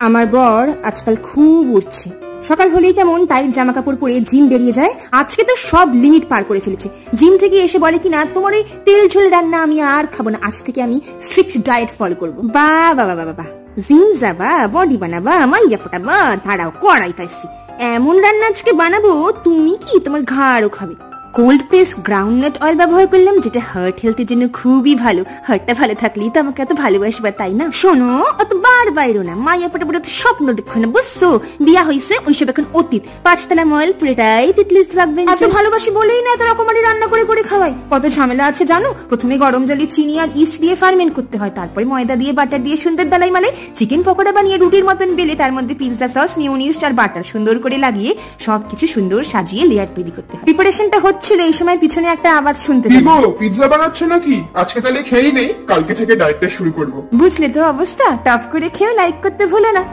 আমার বর আজকাল খুব উঠছে, সকাল হলেই কেমন টাইট জামা কাপড় পরে জিম বেরিয়ে যায়। আজকে তো সব লিমিট পার করে ফেলেছে। জিম থেকে এসে বলে কিনা তোমার ওই তেল ঝোল রান্না আমি আর খাবো না, আজ থেকে আমি স্ট্রিক্ট ডায়েট ফলো করবো। বাহ বাবা বাবা বাহ, জিম যাবা, বডি বানাবা, মাইয়া পটাবা, দাঁড়াও কড়াই পাইছি, এমন রান্না আজকে বানাবো তুমি কি তোমার ঘাড়ও খাবে। কোল্ড প্রেস গ্রাউন্ডনাট অয়েল ব্যবহার করলাম, যেটা হার্ট হেলথের জন্য খুবই ভালো। হার্টটা ভালো থাকলেই তো আমাকে এত ভালোবাসবা, তাই না? শোনো, অত বার বাইরো না, মাইয়া পটাপটা তো স্বপ্ন দেখো না, বুঝছো? বিয়া হয়েছে ওইসব এখন অতীত। পাঁচতলা ময়েল পুরোটাই তিতলিস রাখবেন। এত ভালোবাসি বলেই না এত রকমারি রান্না করে করে খাওয়াই। কত ঝামেলা আছে জানো? প্রথমে গরম জলে চিনি আর ইস্ট দিয়ে ফার্মেন্ট করতে হয়, তারপরে ময়দা দিয়ে বাটার দিয়ে সুন্দর দালাই মালাই চিকেন পকোড়া বানিয়ে রুটির মতন বেলে তার মধ্যে পিৎজা সস, মিউনিস আর বাটার সুন্দর করে লাগিয়ে সবকিছু সুন্দর সাজিয়ে লেয়ার তৈরি করতে হয়। প্রিপারেশনটা হচ্ছিল, এই সময় পিছনে একটা আওয়াজ শুনতে কি গো, পিৎজা বানাচ্ছ নাকি? আজকে তাহলে খেয়েই নেই, কালকে থেকে ডায়েটটা শুরু করব। বুঝলে তো অবস্থা। টপ করে খেয়ে লাইক করতে ভুলো না।